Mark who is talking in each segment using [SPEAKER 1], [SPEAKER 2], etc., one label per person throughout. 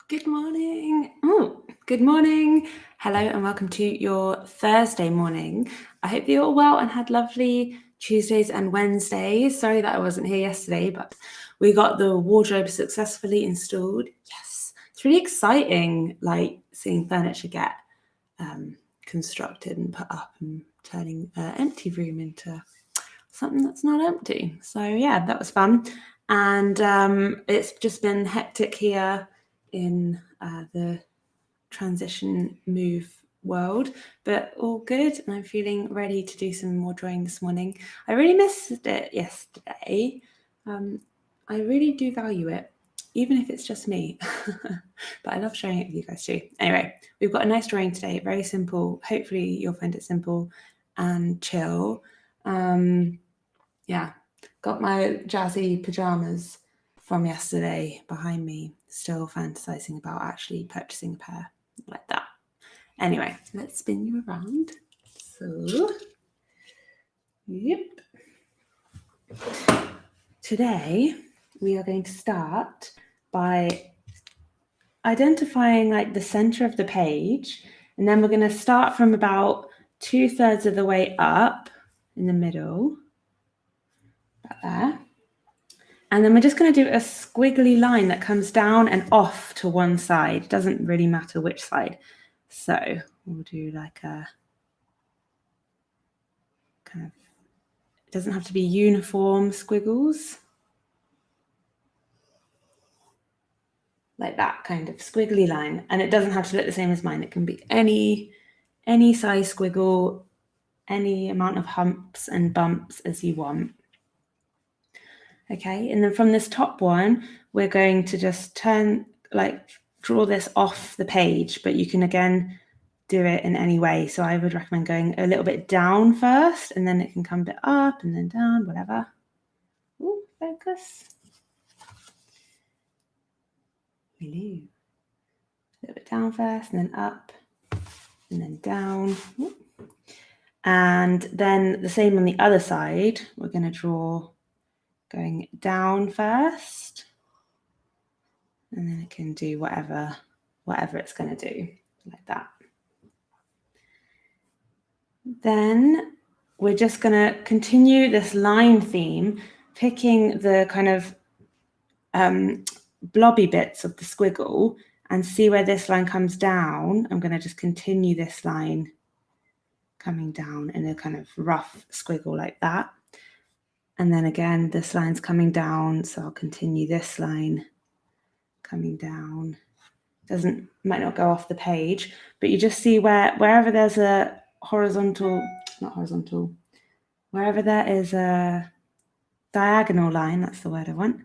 [SPEAKER 1] Good morning. Oh, good morning. Hello and welcome to your Thursday morning. I hope you're all well and had lovely Tuesdays and Wednesdays. Sorry that I wasn't here yesterday, but we got the wardrobe successfully installed. Yes, it's really exciting, like seeing furniture get constructed and put up and turning an empty room into something that's not empty. So yeah, that was fun. And it's just been hectic here in the transition move world, but all good, and I'm feeling ready to do some more drawing this morning. I really missed it yesterday. I really do value it, even if it's just me, but I love sharing it with you guys too. Anyway, we've got a nice drawing today, very simple. Hopefully you'll find it simple and chill. Yeah, got my jazzy pajamas from yesterday behind me, still fantasizing about actually purchasing a pair like that. Anyway, let's spin you around. So, yep. Today, we are going to start by identifying like the center of the page, and then we're going to start from about 2/3 of the way up in the middle, about there. And then we're just going to do a squiggly line that comes down and off to one side. It doesn't really matter which side. So we'll do like a kind of, it doesn't have to be uniform squiggles. Like that kind of squiggly line. And it doesn't have to look the same as mine. It can be any size squiggle, any amount of humps and bumps as you want. Okay, and then from this top one, we're going to just draw this off the page, but you can again do it in any way. So I would recommend going a little bit down first, and then it can come a bit up and then down, whatever. Ooh, focus. Hello. A little bit down first, and then up, and then down. Ooh. And then the same on the other side. We're going to draw going down first, and then it can do whatever it's going to do, like that. Then we're just going to continue this line theme, picking the kind of blobby bits of the squiggle and see where this line comes down. I'm going to just continue this line coming down in a kind of rough squiggle like that. And then again, this line's coming down, so I'll continue this line coming down. Might not go off the page, but you just see wherever there's a wherever there is a diagonal line, that's the word I want,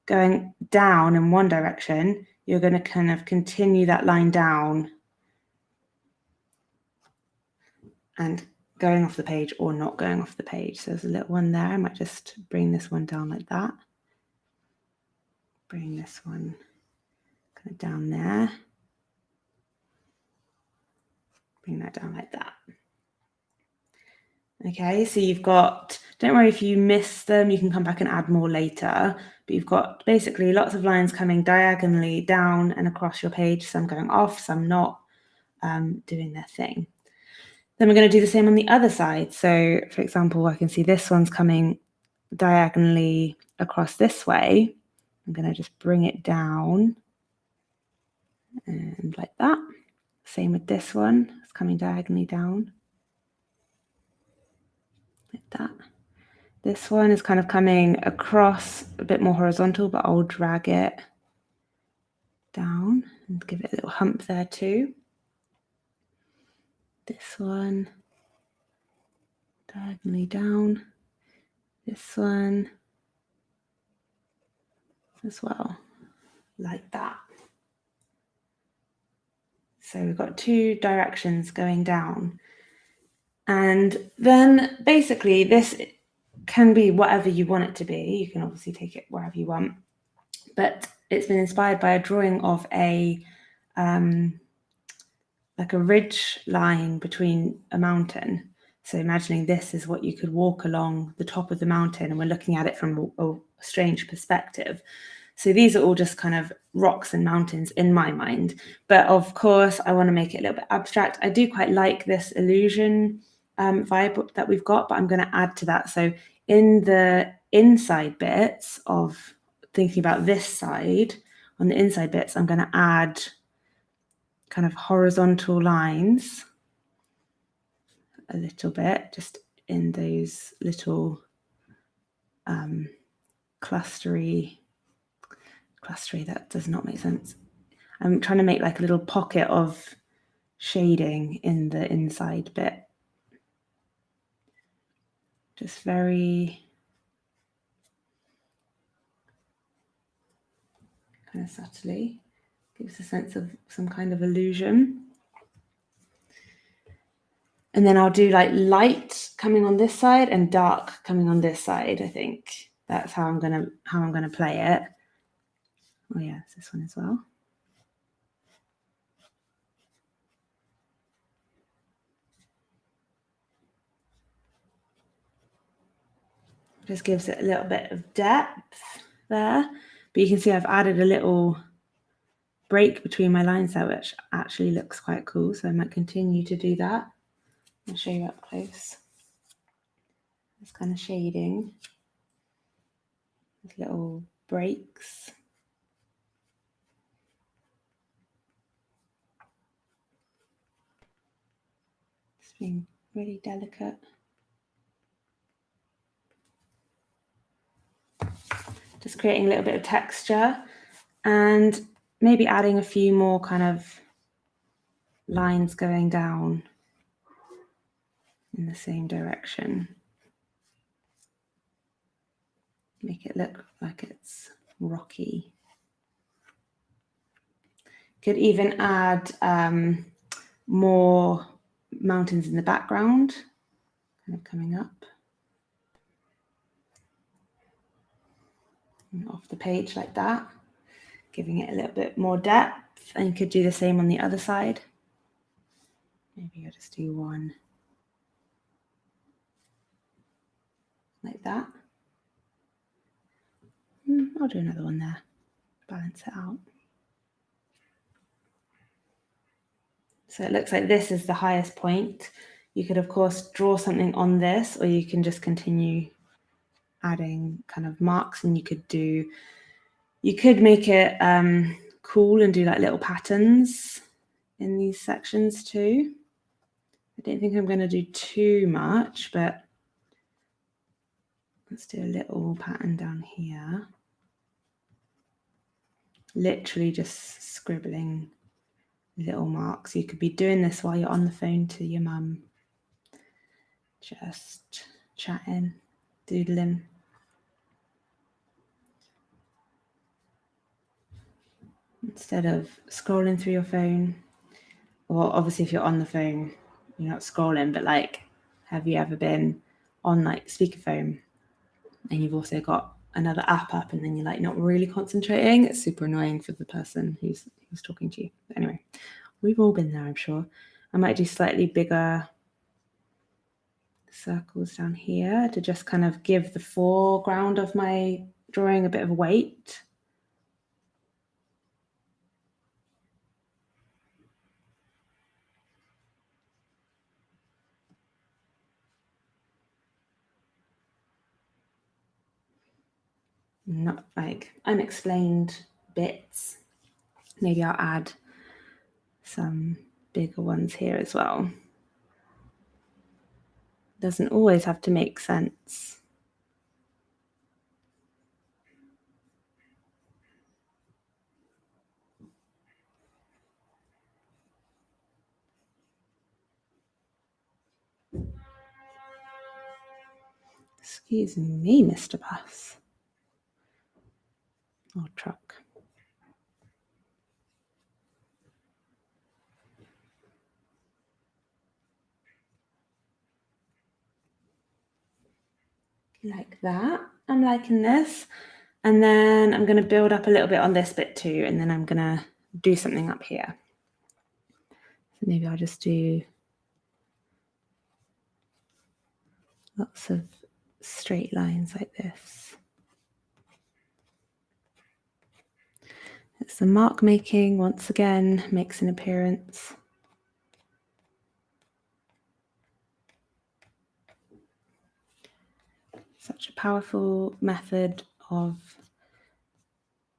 [SPEAKER 1] going down in one direction, you're going to kind of continue that line down and going off the page or not going off the page. So there's a little one there. I might just bring this one down like that. Bring this one kind of down there. Bring that down like that. Okay, so you've got, don't worry if you miss them, you can come back and add more later, but you've got basically lots of lines coming diagonally down and across your page, some going off, some not, doing their thing. Then we're going to do the same on the other side. So, for example, I can see this one's coming diagonally across this way. I'm going to just bring it down and like that. Same with this one. It's coming diagonally down. Like that. This one is kind of coming across a bit more horizontal, but I'll drag it down and give it a little hump there too. This one diagonally down, this one as well, like that. So we've got two directions going down. And then basically this can be whatever you want it to be. You can obviously take it wherever you want, but it's been inspired by a drawing of a like a ridge line between a mountain. So imagining this is what you could walk along the top of the mountain, and we're looking at it from a strange perspective. So these are all just kind of rocks and mountains in my mind. But of course, I want to make it a little bit abstract. I do quite like this illusion vibe that we've got, but I'm going to add to that. So in the inside bits of thinking about this side, on the inside bits, I'm going to add kind of horizontal lines a little bit, just in those little clustery, that does not make sense. I'm trying to make like a little pocket of shading in the inside bit. Just very kind of subtly, gives a sense of some kind of illusion. And then I'll do like light coming on this side and dark coming on this side. I think that's how I'm gonna play it. Oh yeah, it's this one as well. Just gives it a little bit of depth there. But you can see I've added a little break between my lines there, which actually looks quite cool. So I might continue to do that. I'll show you up close. This kind of shading. These little breaks. Just being really delicate. Just creating a little bit of texture and maybe adding a few more kind of lines going down in the same direction. Make it look like it's rocky. Could even add more mountains in the background, kind of coming up and off the page like that, giving it a little bit more depth. And you could do the same on the other side. Maybe I'll just do one like that. I'll do another one there, balance it out. So it looks like this is the highest point. You could, of course, draw something on this, or you can just continue adding kind of marks, and you could make it cool and do like little patterns in these sections too. I don't think I'm going to do too much, but let's do a little pattern down here. Literally just scribbling little marks. You could be doing this while you're on the phone to your mum, just chatting, doodling. Instead of scrolling through your phone, or obviously if you're on the phone, you're not scrolling, but like, have you ever been on like speakerphone and you've also got another app up and then you're like not really concentrating? It's super annoying for the person who's talking to you. But anyway, we've all been there, I'm sure. I might do slightly bigger circles down here to just kind of give the foreground of my drawing a bit of weight. Not like unexplained bits. Maybe I'll add some bigger ones here as well. Doesn't always have to make sense. Excuse me, Mr. Bus. Or truck. Like that. I'm liking this. And then I'm going to build up a little bit on this bit too, and then I'm going to do something up here. So maybe I'll just do lots of straight lines like this. It's the mark making once again makes an appearance. Such a powerful method of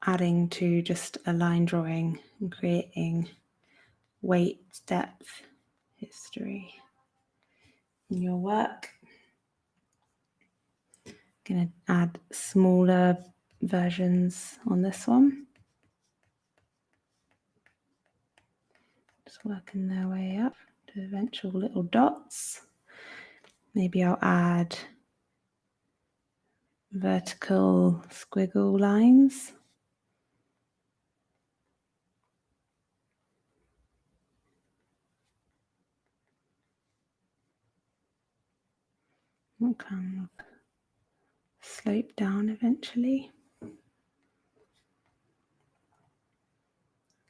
[SPEAKER 1] adding to just a line drawing and creating weight, depth, history in your work. I'm going to add smaller versions on this one. Just working their way up to eventual little dots. Maybe I'll add vertical squiggle lines. We'll kind of slope down eventually.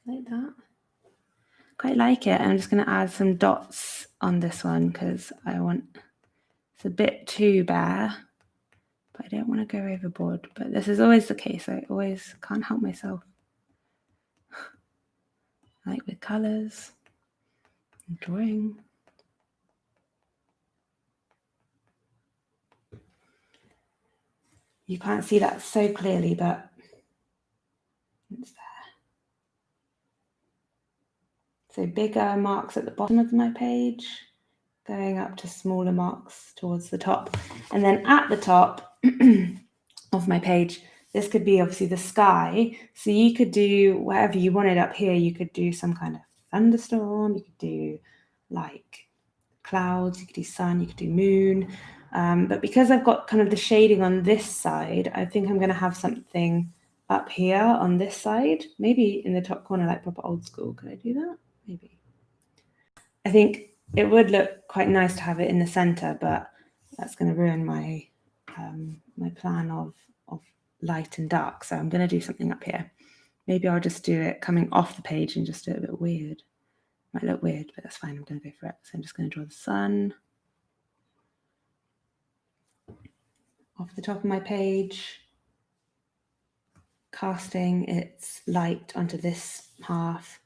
[SPEAKER 1] Like that. Quite like it. I'm just going to add some dots on this one because it's a bit too bare, but I don't want to go overboard. But this is always the case. I always can't help myself. Like with colours and drawing. You can't see that so clearly, but it's there. So bigger marks at the bottom of my page, going up to smaller marks towards the top. And then at the top of my page, this could be obviously the sky. So you could do whatever you wanted up here. You could do some kind of thunderstorm. You could do like clouds. You could do sun. You could do moon. But because I've got kind of the shading on this side, I think I'm going to have something up here on this side. Maybe in the top corner, like proper old school. Could I do that? Maybe. I think it would look quite nice to have it in the center, but that's going to ruin my my plan of light and dark. So I'm going to do something up here. Maybe I'll just do it coming off the page and just do it a bit weird. Might look weird, but that's fine. I'm going to go for it. So I'm just going to draw the sun off the top of my page, casting its light onto this half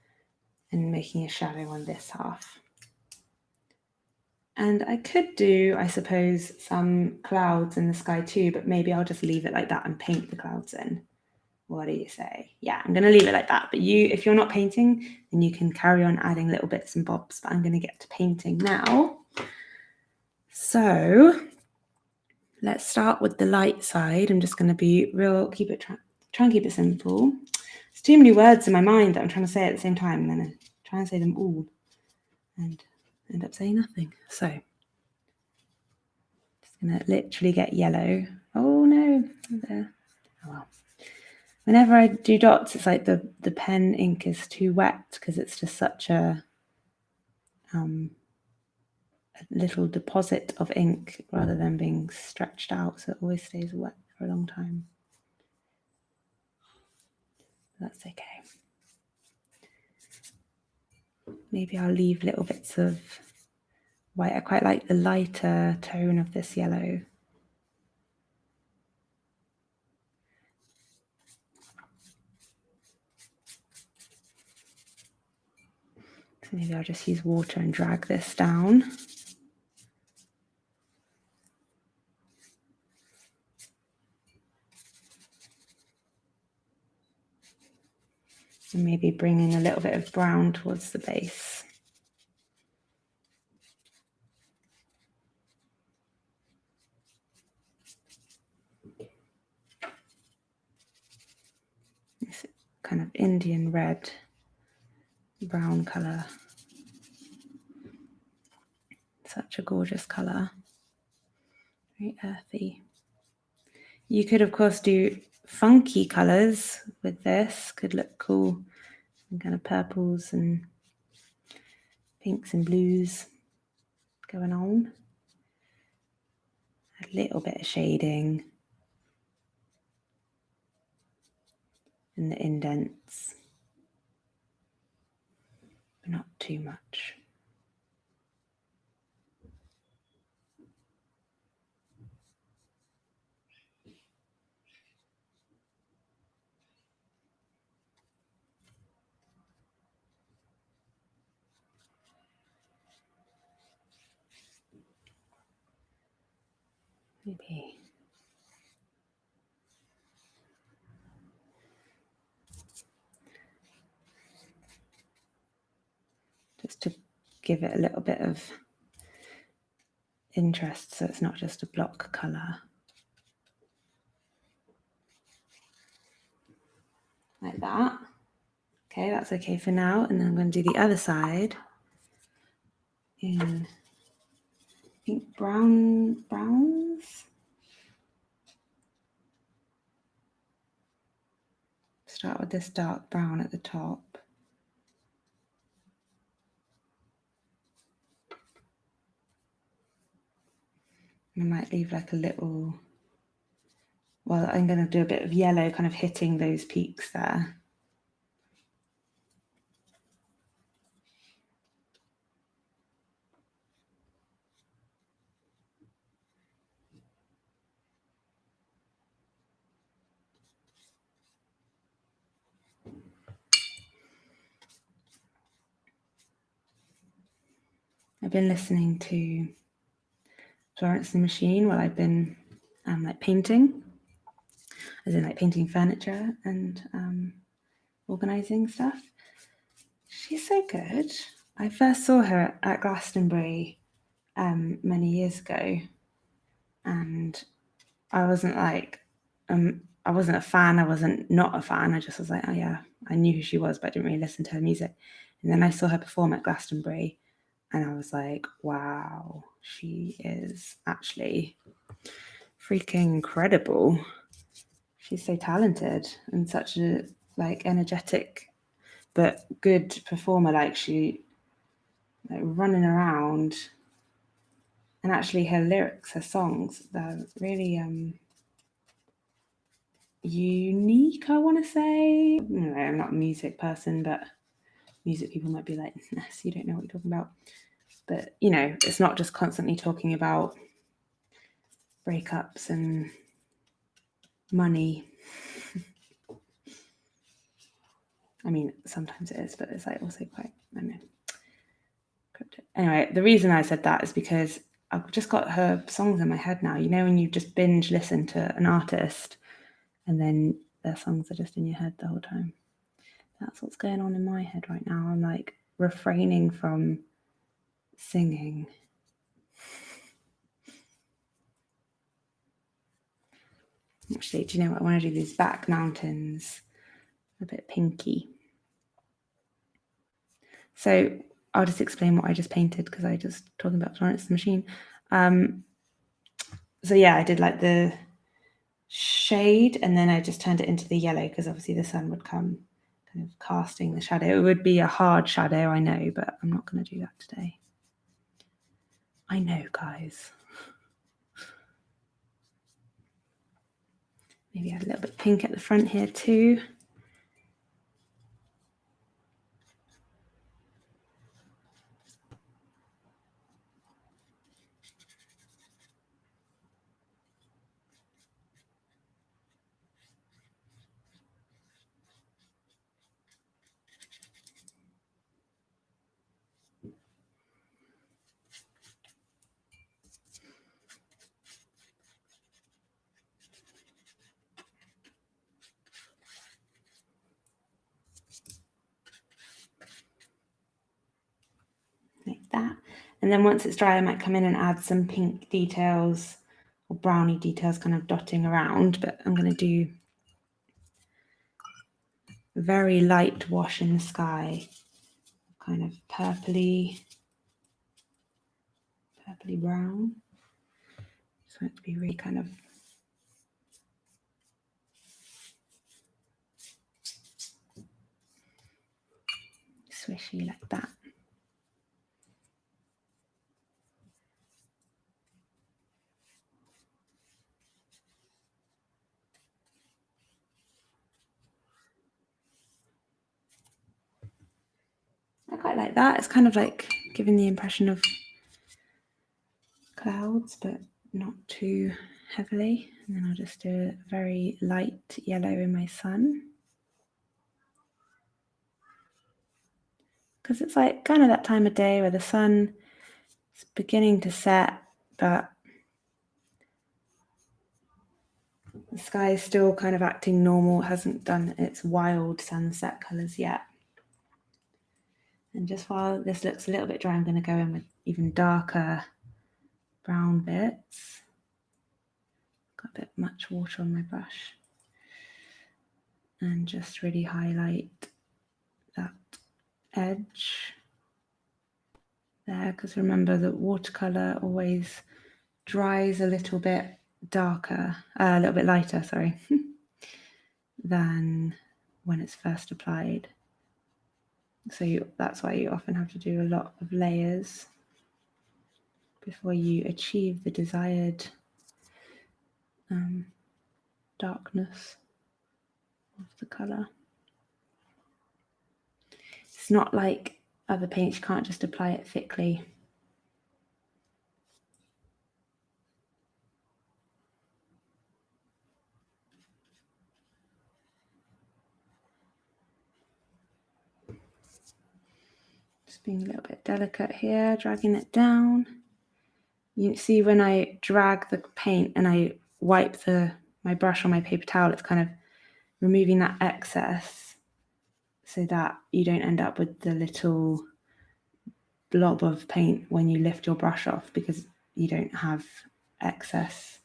[SPEAKER 1] and making a shadow on this half. And I could do, I suppose, some clouds in the sky too, but maybe I'll just leave it like that and paint the clouds in. What do you say? Yeah, I'm going to leave it like that. But if you're not painting, then you can carry on adding little bits and bobs. But I'm going to get to painting now. So let's start with the light side. I'm just going to be real, try and keep it simple. There's too many words in my mind that I'm trying to say at the same time, and then I try and say them all and end up saying nothing. So just going to literally get yellow. Oh no, there. Oh well. Whenever I do dots, it's like the pen ink is too wet because it's just such a little deposit of ink rather than being stretched out, so it always stays wet for a long time. That's okay. Maybe I'll leave little bits of white. I quite like the lighter tone of this yellow. So maybe I'll just use water and drag this down. And maybe bring in a little bit of brown towards the base. This kind of Indian red, brown colour. Such a gorgeous colour. Very earthy. You could, of course, do funky colours with this. Could look cool. And kind of purples and pinks and blues going on. A little bit of shading. And the indents. But not too much. maybe just to give it a little bit of interest, so it's not just a block colour. Like that. Okay, that's okay for now. And then I'm going to do the other side in pink browns. Start with this dark brown at the top. I might leave like a little, well, I'm going to do a bit of yellow kind of hitting those peaks there. I've been listening to Florence and the Machine while I've been like painting, as in like painting furniture and organising stuff. She's so good. I first saw her at Glastonbury many years ago, and I wasn't like I wasn't a fan. I wasn't not a fan. I just was like, oh yeah, I knew who she was, but I didn't really listen to her music. And then I saw her perform at Glastonbury, and I was like, wow, she is actually freaking incredible. She's so talented and such a like energetic but good performer. Like she like running around, and actually her lyrics, her songs, they're really unique, I want to say. I'm not a music person, but music people might be like, Ness, you don't know what you're talking about. But it's not just constantly talking about breakups and money. I mean, sometimes it is, but it's like also quite, I don't know, cryptic. Anyway, the reason I said that is because I've just got her songs in my head now. When you just binge listen to an artist and then their songs are just in your head the whole time. That's what's going on in my head right now. I'm like refraining from singing. Actually, do you know what? I want to do these back mountains a bit pinky. So I'll just explain what I just painted because I just talking about Florence and the Machine. So yeah, I did like the shade and then I just turned it into the yellow because obviously the sun would come kind of casting the shadow. It would be a hard shadow, I know, but I'm not going to do that today. I know, guys. Maybe add a little bit of pink at the front here too. Like that. And then once it's dry, I might come in and add some pink details or brownie details kind of dotting around, but I'm going to do a very light wash in the sky, kind of purpley brown. Just want it to be really kind of swishy like that. I quite like that. It's kind of like giving the impression of clouds, but not too heavily. And then I'll just do a very light yellow in my sun. Because it's like kind of that time of day where the sun is beginning to set, but The sky is still kind of acting normal, hasn't done its wild sunset colours yet. And just while this looks a little bit dry, I'm going to go in with even darker brown bits. Got a bit much water on my brush. And just really highlight that edge there, because remember that watercolour always dries a little bit darker, a little bit lighter, sorry, than when it's first applied. So that's why you often have to do a lot of layers before you achieve the desired darkness of the colour. It's not like other paints, you can't just apply it thickly. Just being a little bit delicate here, dragging it down. You see when I drag the paint and I wipe my brush on my paper towel, it's kind of removing that excess so that you don't end up with the little blob of paint when you lift your brush off, because you don't have excess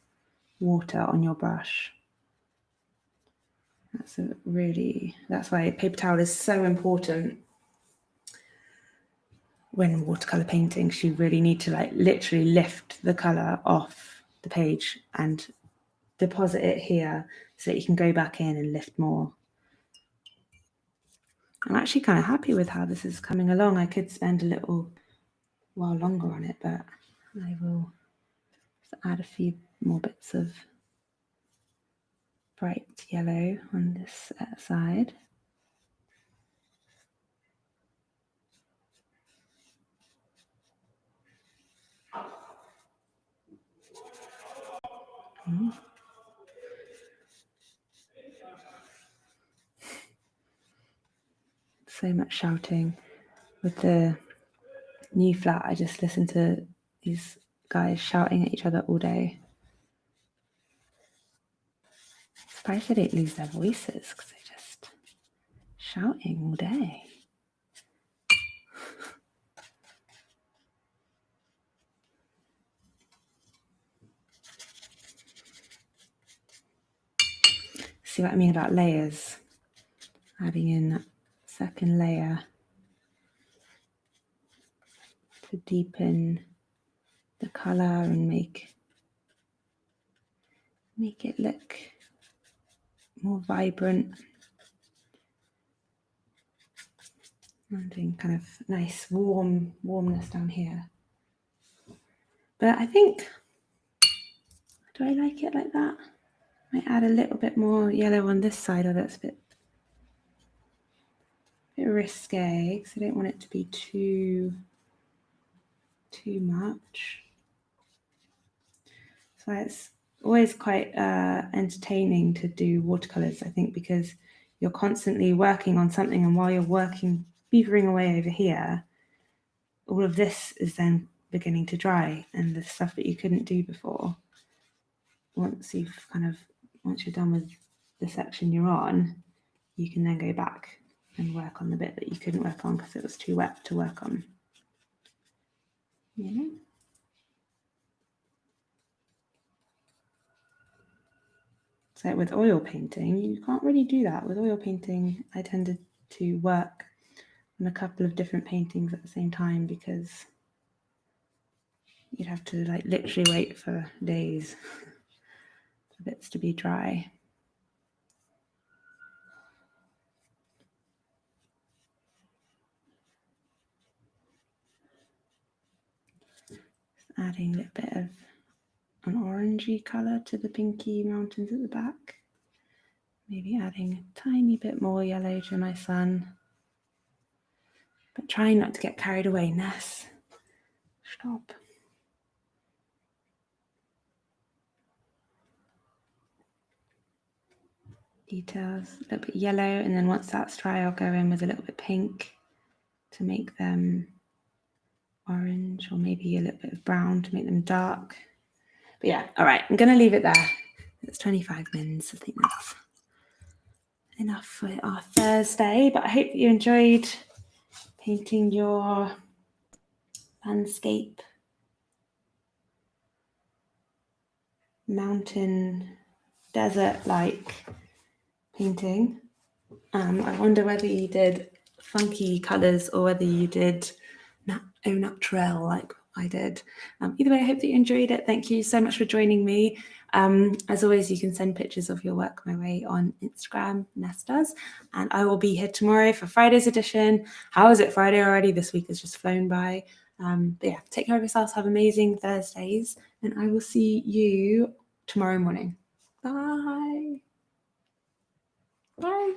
[SPEAKER 1] water on your brush. That's why paper towel is so important when watercolor painting. You really need to like literally lift the color off the page and deposit it here so that you can go back in and lift more. I'm actually kind of happy with how this is coming along. I could spend a little while longer on it, but I will add a few more bits of bright yellow on this side. So much shouting. With the new flat, I just listen to these guys shouting at each other all day. Surprised they don't lose their voices, because they're just shouting all day. See what I mean about layers? Adding in that second layer to deepen the colour and make it look more vibrant. I'm doing kind of nice warmness down here. But I think, do I like it like that? I might add a little bit more yellow on this side, or that's a bit risque, because I don't want it to be too much. So it's always quite entertaining to do watercolors, I think, because you're constantly working on something, and while you're beavering away over here, all of this is then beginning to dry, and the stuff that you couldn't do before, once you're done with the section you're on, you can then go back and work on the bit that you couldn't work on because it was too wet to work on. You know? So with oil painting, you can't really do that. With oil painting, I tended to work on a couple of different paintings at the same time, because you'd have to like literally wait for days for bits to be dry. Adding a little bit of an orangey colour to the pinky mountains at the back. Maybe adding a tiny bit more yellow to my sun. But trying not to get carried away, Ness. Stop. Details, a little bit yellow, and then once that's dry, I'll go in with a little bit pink to make them orange, or maybe a little bit of brown to make them dark. But yeah, all right, I'm going to leave it there. It's 25 mins. I think that's enough for our Thursday, but I hope you enjoyed painting your landscape, mountain, desert-like painting. I wonder whether you did funky colours or whether you did au naturel like I did. Either way, I hope that you enjoyed it. Thank you so much for joining me. As always, you can send pictures of your work my way on Instagram, NessDoes, and I will be here tomorrow for Friday's edition. How is it Friday already? This week has just flown by. But yeah, take care of yourselves. Have amazing Thursdays, and I will see you tomorrow morning. Bye. Bye.